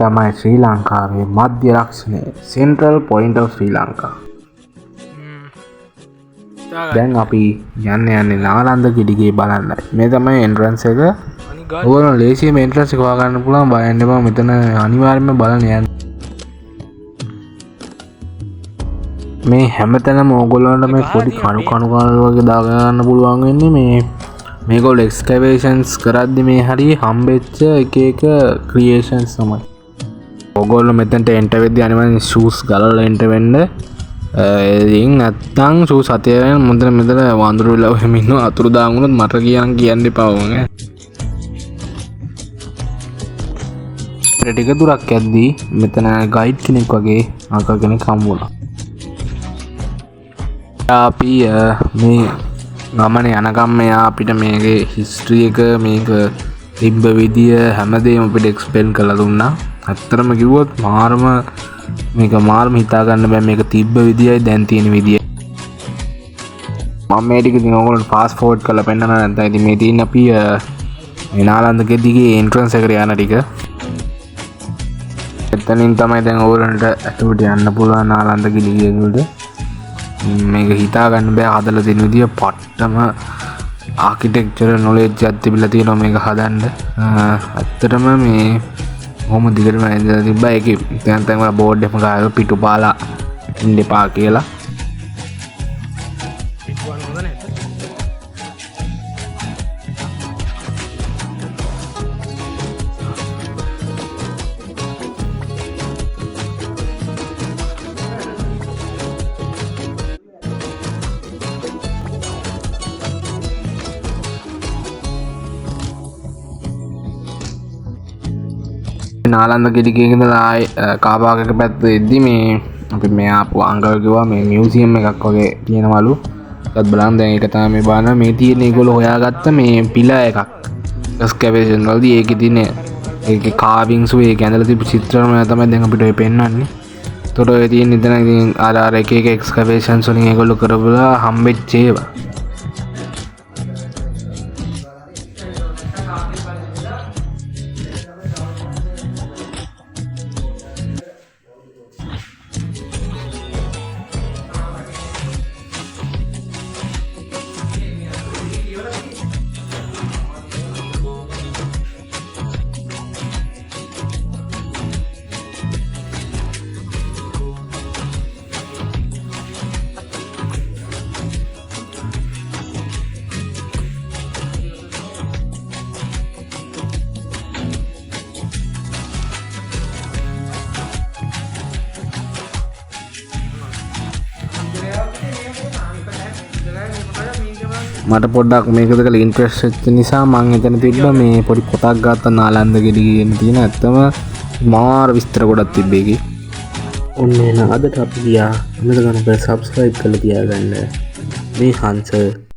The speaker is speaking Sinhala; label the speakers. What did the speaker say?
Speaker 1: තමයි ශ්‍රී ලංකාවේ මධ්‍ය ලක්ෂණය සෙන්ට්‍රල් පොයින්ට් ඔෆ් ශ්‍රී ලංකා. දැන් අපි යන්නේ නාලන්ද ගෙඩිගේ බලන්නයි. මේ තමයි එන්ට්‍රන්ස් එක. ඕගොල්ලෝ ලේසියෙන්ම එන්ට්‍රන්ස් එක හොයාගන්න පුළුවන්. බය වෙන්න එපා. මෙතන අනිවාර්යයෙන්ම බලන්න යන්න. මේ හැමතැනම ඕගොල්ලන්ට මේ පොඩි කණු වගේ දාගන්න පුළුවන් වෙන්නේ මේ මේගොල්ලෝ එක්ස්කැවේෂන්ස් කරද්දි මේ හරිය හම්බෙච්ච එක ක්‍රියේෂන්ස් තමයි. ඕගොල්ලෝ මෙතනට එන්ටර් වෙද්දී අනිවාර්යෙන් ෂූස් ගලවලා එන්ටර් වෙන්න. ඉතින් නැත්තම් ෂූස් අතේ මුන්දර මෙතන වඳුරු වෙලා එහෙම ඉන්නවා. අතුරු දාන් වුණොත් මට කියන්න එපා වගේ. ටික දුරක් යද්දී මෙතන ගයිඩ් කෙනෙක් වගේ අංකල් කෙනෙක් හම්බ වුණා. අපි මේ ගමන යනකම් මෙයා අපිට මේකේ හිස්ටරි එක මේක තිබ්බ විදිය හැමදේම අපිට එක්ස්ප්ලেইন කරලා දුන්නා. ඇත්තටම කිව්වොත් මාරම හිතා ගන්න බෑ මේක තිබ්බ විදියයි දැන් තියෙන විදියයි. මම මේ ටික ඉතින් ඕගොල්ලන්ට ෆාස්ට් ෆෝවර්ඩ් කරලා පෙන්නන්න නැත්නම් ඉතින් මේ තියෙන අපි මේ නාලන්ද ගෙඩිගේ එන්ට්‍රන්ස් එකට යන ටික. එතනින් තමයි දැන් ඕගොල්ලන්ට ඇතුළට යන්න පුළුවන් නාලන්ද ගෙඩිගේ ඇතුළට. මේක හිතා ගන්න බෑ හදලා දෙන විදිය පට්ටම ආකිටෙක්චර් නොලෙජ් එකක් තිබිලා තියෙනවා මේක හදන්න. ඇත්තටම මේ කොහොම දිගටම ඇඳලා තිබ්බා. ඒකේ තැන් වල බෝඩ් එකම ගාලා පිටුපාලා ඉන්න එපා කියලා. නාලන්ද ගෙඩිගේ ඉඳලා ආයේ කාපාකක පැත්තේ එද්දි මේ අපි මේ ආපු අංකල් කිව්වා මේ මියුසියම් එකක් වගේ තියෙනවලු. ඒකත් බලන්න දැන් ඒක තමයි මේ බලන්න මේ තියෙන ඒගොල්ලෝ හොයාගත්ත මේ පිලා එකක්. එක්ස්කැවේෂන් වලදී ඒකේ තියෙන ඒකේ කාවින්ග්ස් ඒකේ ඇඳලා තිබු චිත්‍රම තමයි දැන් අපිට ඔය පෙන්වන්නේ. ඒතකොට ඔය තියෙන ඉතින් ඉතින් අර එක එක්ස්කැවේෂන්ස් වලින් ඒගොල්ලෝ කරපුවා හම්බෙච්ච ඒවා. මට පොඩ්ඩක් මේක දෙකල ඉන්ට්‍රස්ට් වෙච්ච නිසා මම එතන තිබ්බා මේ පොඩි පොතක් ගත්තා නාලන්ද ගෙඩිගෙන තියෙන. ඇත්තම මාර විස්තර ගොඩක් තිබ්බේ ඒකේ. ඔන්න එන අදට අපි ගියා. අමතක කරන්න සබ්ස්ක්‍රයිබ් කරලා තියාගන්න. මේ හංස